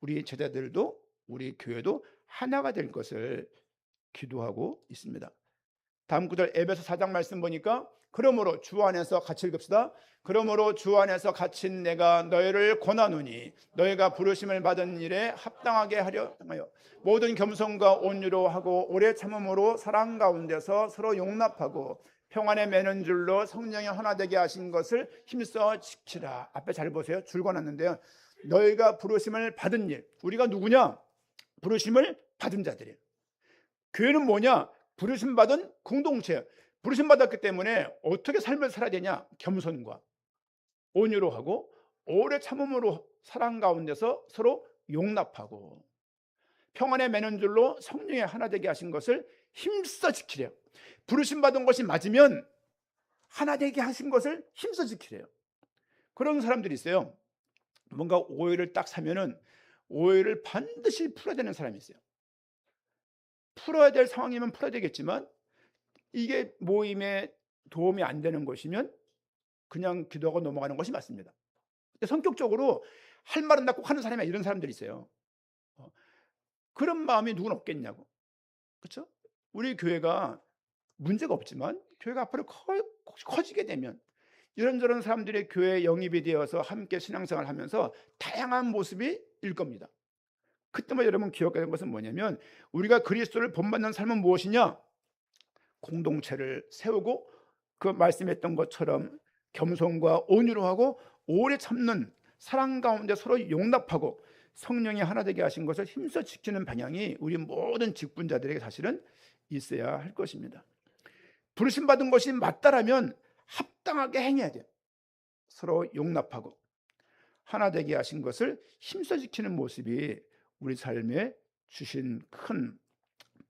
우리 제자들도 우리 교회도 하나가 될 것을 기도하고 있습니다. 다음 구절 에베소 4장 말씀 보니까 그러므로 주 안에서 같이 읽읍시다. 그러므로 주 안에서 갇힌 내가 너희를 권하노니 너희가 부르심을 받은 일에 합당하게 하려 하여 모든 겸손과 온유로 하고 오래 참음으로 사랑 가운데서 서로 용납하고 평안에 매는 줄로 성령이 하나 되게 하신 것을 힘써 지키라. 앞에 잘 보세요. 줄 거놨는데요. 너희가 부르심을 받은 일. 우리가 누구냐? 부르심을 받은 자들이에요. 교회는 뭐냐? 부르심 받은 공동체예요. 부르심 받았기 때문에 어떻게 삶을 살아야 되냐? 겸손과 온유로 하고 오래 참음으로 사랑 가운데서 서로 용납하고 평안에 매는 줄로 성령이 하나 되게 하신 것을 힘써 지키래요. 부르심 받은 것이 맞으면 하나 되게 하신 것을 힘써 지키래요. 그런 사람들이 있어요. 뭔가 오해를 딱 사면은 오해를 반드시 풀어야 되는 사람이 있어요. 풀어야 될 상황이면 풀어야 되겠지만 이게 모임에 도움이 안 되는 것이면 그냥 기도하고 넘어가는 것이 맞습니다. 근데 성격적으로 할 말은 다 꼭 하는 사람이 이런 사람들이 있어요. 그런 마음이 누군 없겠냐고. 그렇죠? 우리 교회가 문제가 없지만 교회가 앞으로 커지게 되면 이런저런 사람들의 교회에 영입이 되어서 함께 신앙생활을 하면서 다양한 모습이 일 겁니다. 그때만 여러분 기억해야 하는 것은 뭐냐면 우리가 그리스도를 본받는 삶은 무엇이냐? 공동체를 세우고 그 말씀했던 것처럼 겸손과 온유로 하고 오래 참는 사랑 가운데 서로 용납하고 성령이 하나 되게 하신 것을 힘써 지키는 방향이 우리 모든 직분자들에게 사실은 있어야 할 것입니다. 부르심 받은 것이 맞다라면 합당하게 행해야 돼요. 서로 용납하고 하나 되게 하신 것을 힘써 지키는 모습이 우리 삶에 주신 큰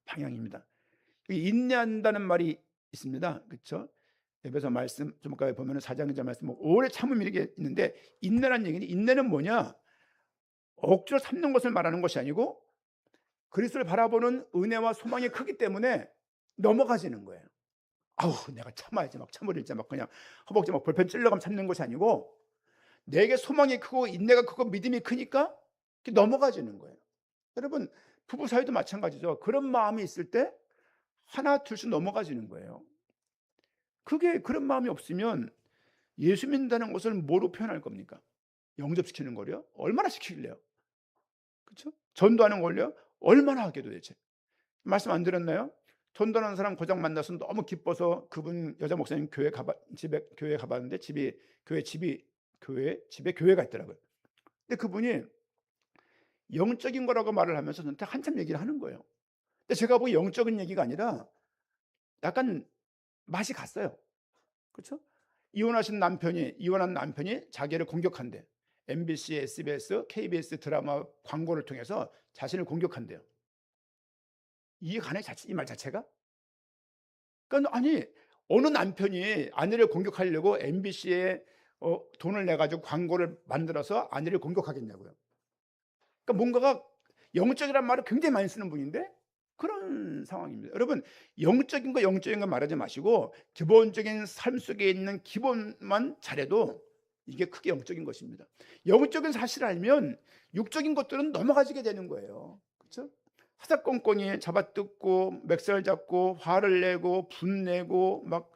방향입니다. 인내한다는 말이 있습니다. 그렇죠? 에베소 말씀 좀 아까 보면은 4장 2절 말씀 오래 참음이 이렇게 있는데 인내라는 얘기는 인내는 뭐냐? 억지로 참는 것을 말하는 것이 아니고 그리스도를 바라보는 은혜와 소망이 크기 때문에 넘어가지는 거예요. 아우 내가 참아야지 막 참으리지 막 그냥 허벅지 막 볼펜 찔러가면 참는 것이 아니고 내게 소망이 크고 인내가 크고 믿음이 크니까 넘어가지는 거예요. 여러분 부부 사이도 마찬가지죠. 그런 마음이 있을 때 하나 둘씩 넘어가지는 거예요. 그게 그런 마음이 없으면 예수 믿는다는 것을 뭐로 표현할 겁니까? 영접시키는 거요? 얼마나 시키길래요? 그렇죠? 전도하는 걸요? 얼마나 하게 도대체? 말씀 안 들었나요? 전도하는 사람 고장 만나서 너무 기뻐서 그분 여자 목사님 교회 가봤는데 집에 교회가 있더라고요. 근데 그분이 영적인 거라고 말을 하면서 저한테 한참 얘기를 하는 거예요. 근데 제가 보기 영적인 얘기가 아니라 약간 맛이 갔어요. 그렇죠? 이혼한 남편이 자기를 공격한대. MBC, SBS, KBS 드라마 광고를 통해서 자신을 공격한대요. 이해가 가네, 이 말 자체가? 그러니까 아니 어느 남편이 아내를 공격하려고 MBC에 돈을 내 가지고 광고를 만들어서 아내를 공격하겠냐고요. 그러니까 뭔가가 영적이란 말을 굉장히 많이 쓰는 분인데 그런 상황입니다. 여러분, 영적인 거 말하지 마시고 기본적인 삶 속에 있는 기본만 잘해도 이게 크게 영적인 것입니다. 영적인 사실을 알면 육적인 것들은 넘어가지게 되는 거예요. 그렇죠? 사사건건이 잡아뜯고 멱살 잡고 화를 내고 분내고 막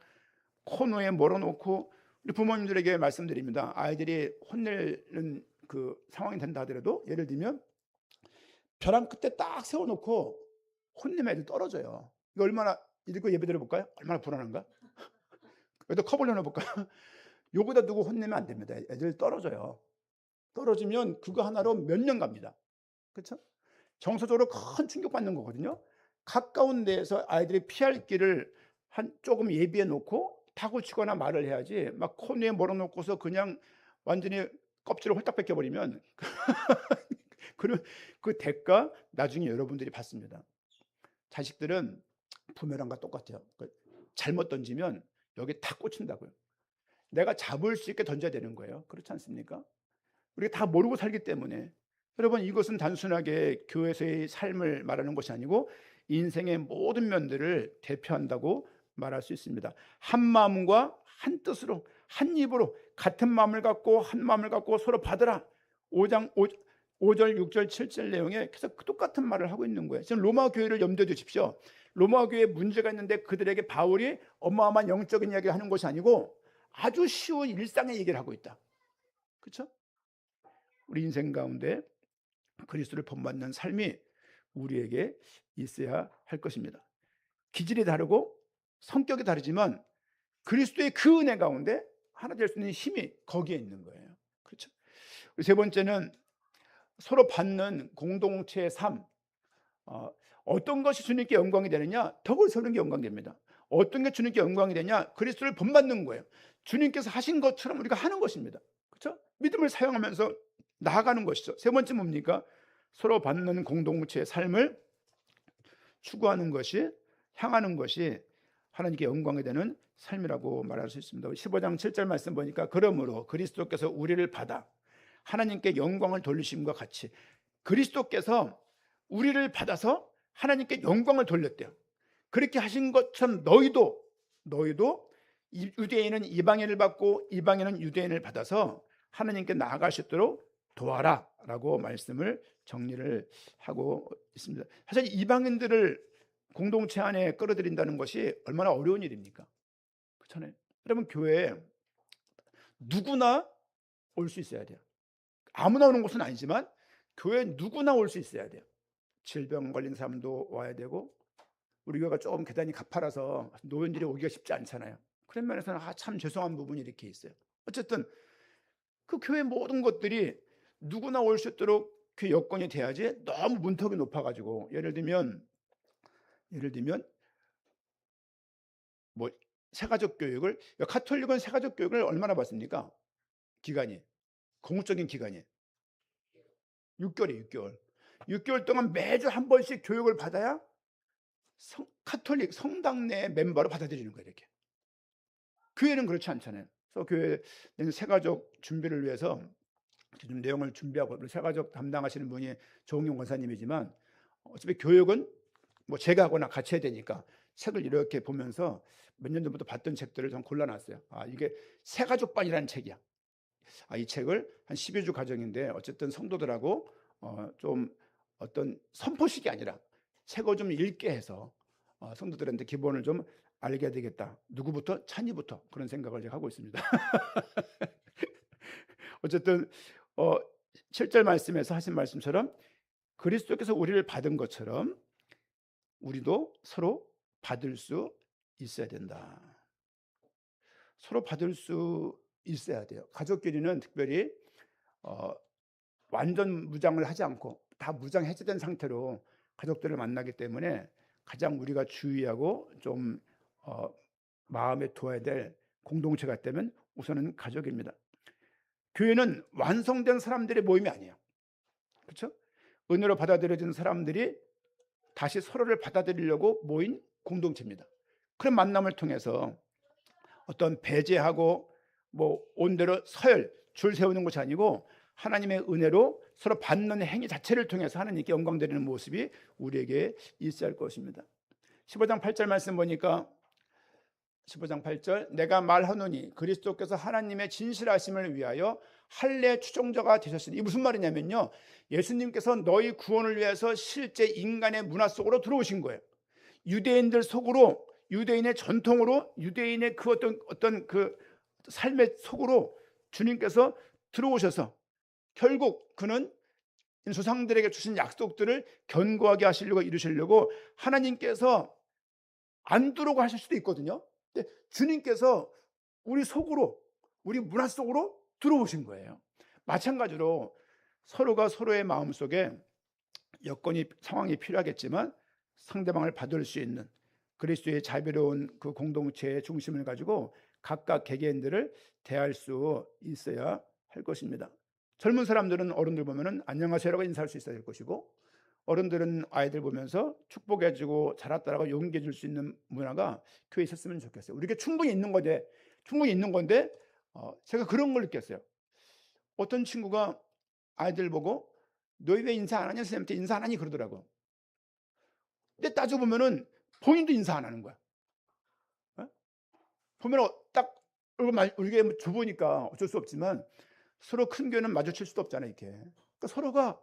코너에 몰아놓고, 우리 부모님들에게 말씀드립니다. 아이들이 혼내는 그 상황이 된다 하더라도 예를 들면 벼랑 끝에 딱 세워놓고 혼내면 애들 떨어져요. 이거 얼마나, 이거 예배 드려볼까요? 얼마나 불안한가? 여기다 컵을 내놔볼까요? 요거다 두고 혼내면 안 됩니다. 애들 떨어져요. 떨어지면 그거 하나로 몇 년 갑니다. 그렇죠? 정서적으로 큰 충격받는 거거든요. 가까운 데에서 아이들이 피할 길을 조금 예비해 놓고 타고 치거나 말을 해야지, 막 코너에 몰아놓고서 그냥 완전히 껍질을 홀딱 벗겨버리면 그 대가 나중에 여러분들이 받습니다. 자식들은 부메랑과 똑같아요. 잘못 던지면 여기 다 꽂힌다고요. 내가 잡을 수 있게 던져야 되는 거예요. 그렇지 않습니까? 우리가 다 모르고 살기 때문에. 여러분, 이것은 단순하게 교회에서의 삶을 말하는 것이 아니고 인생의 모든 면들을 대표한다고 말할 수 있습니다. 한 마음과 한 뜻으로 한 입으로 같은 마음을 갖고 한 마음을 갖고 서로 받으라. 5장 5절 6절 7절 내용에 계속 똑같은 말을 하고 있는 거예요. 지금 로마 교회를 염두에 두십시오. 로마 교회에 문제가 있는데 그들에게 바울이 어마어마한 영적인 이야기를 하는 것이 아니고 아주 쉬운 일상의 얘기를 하고 있다. 그렇죠? 우리 인생 가운데 그리스도를 본받는 삶이 우리에게 있어야 할 것입니다. 기질이 다르고 성격이 다르지만 그리스도의 그 은혜 가운데 하나 될 수 있는 힘이 거기에 있는 거예요. 그렇죠? 세 번째는 서로 받는 공동체의 삶. 어떤 것이 주님께 영광이 되느냐? 덕을 세우는 게 영광이 됩니다. 어떤 게 주님께 영광이 되냐? 그리스도를 본받는 거예요. 주님께서 하신 것처럼 우리가 하는 것입니다. 그렇죠? 믿음을 사용하면서 나아가는 것이죠. 세 번째 뭡니까? 서로 받는 공동체의 삶을 추구하는 것이, 향하는 것이 하나님께 영광이 되는 삶이라고 말할 수 있습니다. 15장 7절 말씀 보니까 그러므로 그리스도께서 우리를 받아 하나님께 영광을 돌리심과 같이, 그리스도께서 우리를 받아서 하나님께 영광을 돌렸대요. 그렇게 하신 것처럼 너희도 유대인은 이방인을 받고 이방인은 유대인을 받아서 하나님께 나아갈 수 있도록 도와라 라고 말씀을 정리를 하고 있습니다. 사실 이방인들을 공동체 안에 끌어들인다는 것이 얼마나 어려운 일입니까? 그렇잖아요. 여러분, 교회에 누구나 올 수 있어야 돼요. 아무나 오는 곳은 아니지만 교회에 누구나 올 수 있어야 돼요. 질병 걸린 사람도 와야 되고, 우리 교회가 조금 계단이 가파라서 노인들이 오기가 쉽지 않잖아요. 그런 면에서는 참 죄송한 부분이 이렇게 있어요. 어쨌든 그 교회 모든 것들이 누구나 올 수 있도록 그 여건이 돼야지, 너무 문턱이 높아가지고 예를 들면 뭐 새가족 교육을, 가톨릭은 새가족 교육을 얼마나 받습니까? 기간이, 공적인 기간이 6개월이에요. 6개월 동안 매주 한 번씩 교육을 받아야 카톨릭 성당 내 멤버로 받아들이는 거예요. 이렇게. 교회는 그렇지 않잖아요. 그래서 교회 새가족 준비를 위해서 좀 내용을 준비하고, 새가족 담당하시는 분이 조홍용 권사님이지만 어차피 교육은 뭐 제가 하거나 같이 해야 되니까 책을 이렇게 보면서 몇 년 전부터 봤던 책들을 좀 골라놨어요. 이게 새가족반이라는 책이야. 이 책을 한 10여 주 과정인데 어쨌든 성도들하고 좀 어떤 선포식이 아니라 책을 좀 읽게 해서 성도들한테 기본을 좀 알게 되겠다. 누구부터? 찬이부터. 그런 생각을 제가 하고 있습니다. 어쨌든 7절 말씀에서 하신 말씀처럼 그리스도께서 우리를 받은 것처럼 우리도 서로 받을 수 있어야 된다. 서로 받을 수 있어야 돼요. 가족끼리는 특별히 완전 무장을 하지 않고 다 무장 해제된 상태로 가족들을 만나기 때문에 가장 우리가 주의하고 좀 마음에 두어야 될 공동체가 있다면 우선은 가족입니다. 교회는 완성된 사람들의 모임이 아니에요. 그렇죠? 은혜로 받아들여진 사람들이 다시 서로를 받아들이려고 모인 공동체입니다. 그런 만남을 통해서 어떤 배제하고 뭐 온대로 서열 줄 세우는 것이 아니고 하나님의 은혜로 서로 받는 행위 자체를 통해서 하나님께 영광 드리는 모습이 우리에게 있어야 할 것입니다. 15장 8절 말씀 보니까 15장 8절 내가 말하노니 그리스도께서 하나님의 진실하심을 위하여 할례 추종자가 되셨으니, 이 무슨 말이냐면요, 예수님께서 너희 구원을 위해서 실제 인간의 문화 속으로 들어오신 거예요. 유대인들 속으로, 유대인의 전통으로, 유대인의 그 어떤 그 삶의 속으로 주님께서 들어오셔서 결국 그는 조상들에게 주신 약속들을 견고하게 하시려고 이루시려고 하나님께서 안 들어오고 하실 수도 있거든요. 근데 주님께서 우리 속으로, 우리 문화 속으로 들어오신 거예요. 마찬가지로 서로가 서로의 마음속에 여건이, 상황이 필요하겠지만 상대방을 받을 수 있는 그리스도의 자비로운 그 공동체의 중심을 가지고 각각 개개인들을 대할 수 있어야 할 것입니다. 젊은 사람들은 어른들 보면은 안녕하세요라고 인사할 수 있어야 될 것이고, 어른들은 아이들 보면서 축복해주고 잘했다라고 용기해 줄 수 있는 문화가 교회에 있었으면 좋겠어요. 우리가 충분히 있는 건데 제가 그런 걸 느꼈어요. 어떤 친구가 아이들 보고 너희 왜 인사 안 하냐, 선생님한테 인사 안 하니 그러더라고. 근데 따져보면은 본인도 인사 안 하는 거야. 보면 딱 우리가 좁으니까 어쩔 수 없지만 서로 큰 교회는 마주칠 수도 없잖아요. 이렇게. 그러니까 서로가,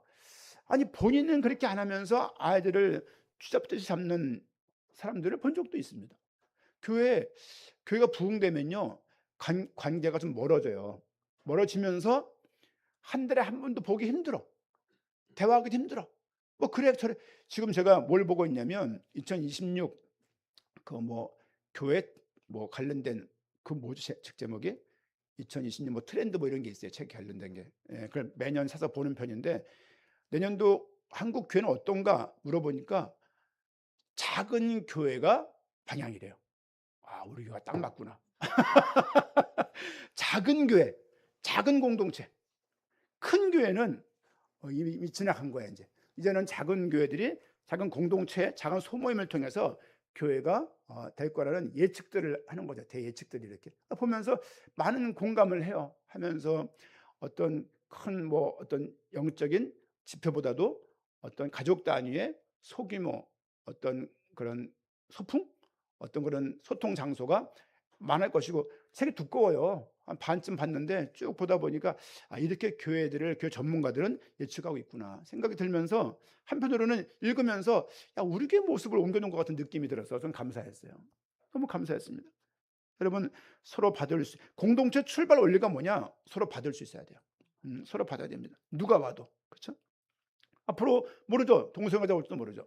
아니 본인은 그렇게 안 하면서 아이들을 쥐잡듯이 잡는 사람들을 본 적도 있습니다. 교회가 부흥되면요, 관계가 좀 멀어져요. 멀어지면서 한 달에 한 번도 보기 힘들어. 대화하기도 힘들어. 뭐 그래 저래. 지금 제가 뭘 보고 있냐면 2026 그 뭐 교회 뭐 관련된 그 뭐지 책 제목이 2026 뭐 트렌드 뭐 이런 게 있어요. 책 관련된 게. 예, 그걸 매년 사서 보는 편인데, 내년도 한국 교회는 어떤가 물어보니까 작은 교회가 방향이래요. 아, 우리 교회가 딱 맞구나. 작은 교회, 작은 공동체. 큰 교회는 이미 지나간 거야. 이제는 작은 교회들이 작은 공동체, 작은 소모임을 통해서 교회가 될 거라는 예측들을 하는 거죠. 대예측들이 이렇게 보면서 많은 공감을 해요. 하면서 어떤 큰 뭐 어떤 영적인 지표보다도 어떤 가족 단위의 소규모 어떤 그런 소풍, 어떤 그런 소통 장소가 많을 것이고, 책이 두꺼워요. 한 반쯤 봤는데 쭉 보다 보니까 이렇게 교회 전문가들은 예측하고 있구나 생각이 들면서, 한편으로는 읽으면서 우리 교회 모습을 옮겨놓은 것 같은 느낌이 들어서 좀 감사했어요. 너무 감사했습니다. 여러분, 서로 받을 수, 공동체 출발 원리가 뭐냐? 서로 받을 수 있어야 돼요. 서로 받아야 됩니다. 누가 와도. 그렇죠? 앞으로 모르죠. 동성애자 올지도 모르죠.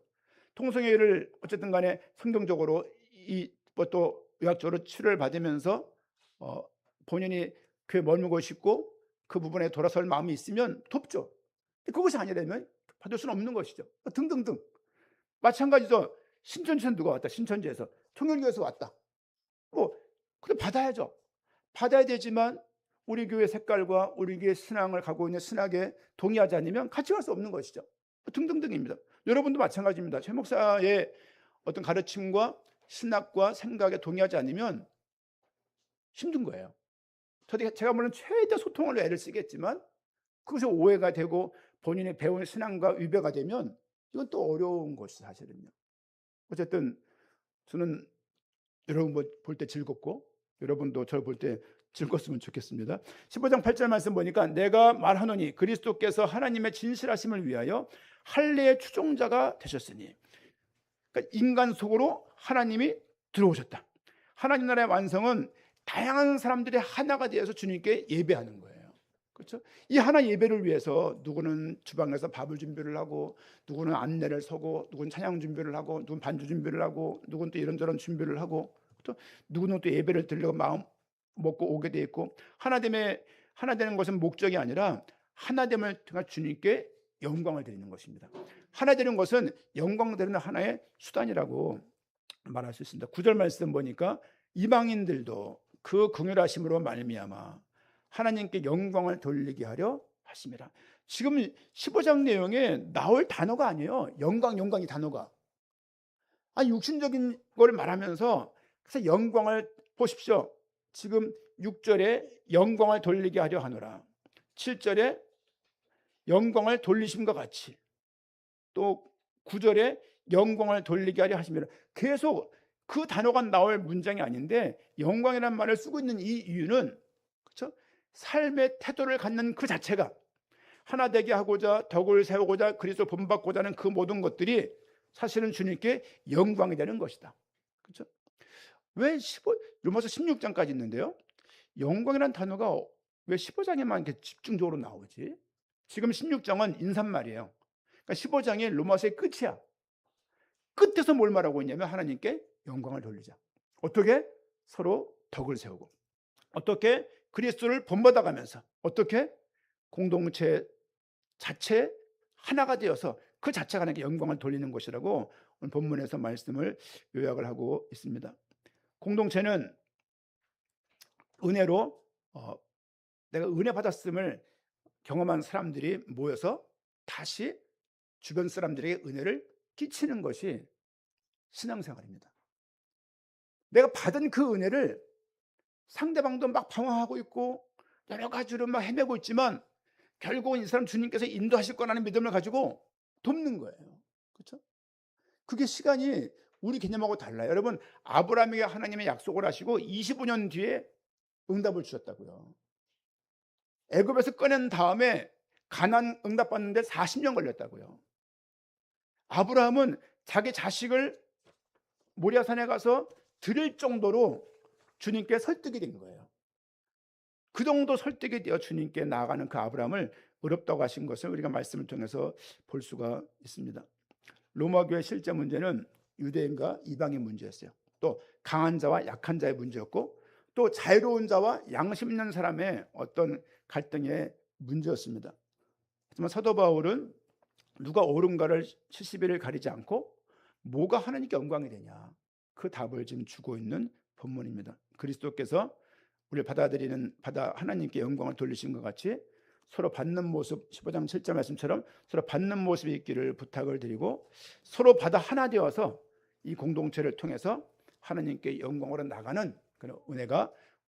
동성애를 어쨌든 간에 성경적으로 또 의학적으로 치료를 받으면서 본인이 교회에 머물고 싶고 그 부분에 돌아설 마음이 있으면 돕죠. 그것이 아니라면 받을 수는 없는 것이죠. 등등등. 마찬가지죠. 신천지에서 누가 왔다. 신천지에서 통일교에서 왔다. 그래 받아야죠. 받아야 되지만 우리 교회 색깔과 우리 교회 신앙을 갖고 있는 신학에 동의하지 않으면 같이 갈 수 없는 것이죠. 등등등입니다. 여러분도 마찬가지입니다. 최 목사의 어떤 가르침과 신학과 생각에 동의하지 않으면 힘든 거예요. 제가 물론 최대 소통으로 애를 쓰겠지만 그것이 오해가 되고 본인이 배운 신앙과 위배가 되면 이건 또 어려운 것이 사실은요. 어쨌든 저는 여러분 볼 때 즐겁고 여러분도 저를 볼 때 즐거웠으면 좋겠습니다. 15장 8절 말씀 보니까 내가 말하노니 그리스도께서 하나님의 진실하심을 위하여 할례의 추종자가 되셨으니, 그러니까 인간 속으로 하나님이 들어오셨다. 하나님 나라의 완성은 다양한 사람들이 하나가 되어서 주님께 예배하는 거예요. 그렇죠? 이 하나 예배를 위해서 누구는 주방에서 밥을 준비를 하고, 누구는 안내를 서고, 누구는 찬양 준비를 하고, 누구는 반주 준비를 하고, 누구는 또 이런저런 준비를 하고, 또 누구는 또 예배를 드리려고 마음 먹고 오게 돼 있고, 하나 되는 것은 목적이 아니라 하나됨을 통해 주님께 영광을 드리는 것입니다. 하나 되는 것은 영광 드리는 하나의 수단이라고 말할 수 있습니다. 9절 말씀 보니까 이방인들도 그 긍휼하심으로 말미암아 하나님께 영광을 돌리게 하려 하심이라. 지금 15장 내용에 나올 단어가 아니에요. 영광이 단어가. 육신적인 걸 말하면서 그래서 영광을 보십시오. 지금 6절에 영광을 돌리게 하려 하노라. 7절에 영광을 돌리심과 같이, 또 9절에 영광을 돌리게 하려 하심이라. 계속 그 단어가 나올 문장이 아닌데 영광이라는 말을 쓰고 있는 이 이유는, 그렇죠? 삶의 태도를 갖는 그 자체가 하나 되게 하고자, 덕을 세우고자, 그리스도 본받고자 하는 그 모든 것들이 사실은 주님께 영광이 되는 것이다. 그렇죠? 왜 로마서 16장까지 있는데요, 영광이라는 단어가 왜 15장에만 이렇게 집중적으로 나오지? 지금 16장은 인사말이에요. 그러니까 15장이 로마서의 끝이야. 끝에서 뭘 말하고 있냐면 하나님께 영광을 돌리자. 어떻게? 서로 덕을 세우고. 어떻게? 그리스도를 본받아가면서. 어떻게? 공동체 자체 하나가 되어서 그 자체가 하나님께 영광을 돌리는 것이라고 오늘 본문에서 말씀을 요약을 하고 있습니다. 공동체는 은혜로 내가 은혜 받았음을 경험한 사람들이 모여서 다시 주변 사람들에게 은혜를 끼치는 것이 신앙생활입니다. 내가 받은 그 은혜를 상대방도 막 방황하고 있고 여러 가지로 막 헤매고 있지만 결국은 이 사람 주님께서 인도하실 거라는 믿음을 가지고 돕는 거예요. 그렇죠? 그게 시간이 우리 개념하고 달라요. 여러분, 아브라함에게 하나님의 약속을 하시고 25년 뒤에 응답을 주셨다고요. 애굽에서 꺼낸 다음에 가나안 응답받는데 40년 걸렸다고요. 아브라함은 자기 자식을 모리아산에 가서 드릴 정도로 주님께 설득이 된 거예요. 그 정도 설득이 되어 주님께 나아가는 그 아브라함을 의롭다고 하신 것을 우리가 말씀을 통해서 볼 수가 있습니다. 로마 교회 실제 문제는 유대인과 이방인 문제였어요. 또 강한 자와 약한 자의 문제였고, 또 자유로운 자와 양심 있는 사람의 어떤 갈등의 문제였습니다. 하지만 사도 바울은 누가 옳은가를 70일을 가리지 않고 뭐가 하나님께 영광이 되냐, 그 답을 지금 주고 있는 본문입니다. 그리스도께서 우리를 받아 하나님께 영광을 돌리신 것 같이 서로 받는 모습, 15장 7절 말씀처럼 서로 받는 모습이 있기를 부탁을 드리고, 서로 받아 하나 되어서 이 공동체를 통해서 하나님께 영광으로 나가는 그런 은혜가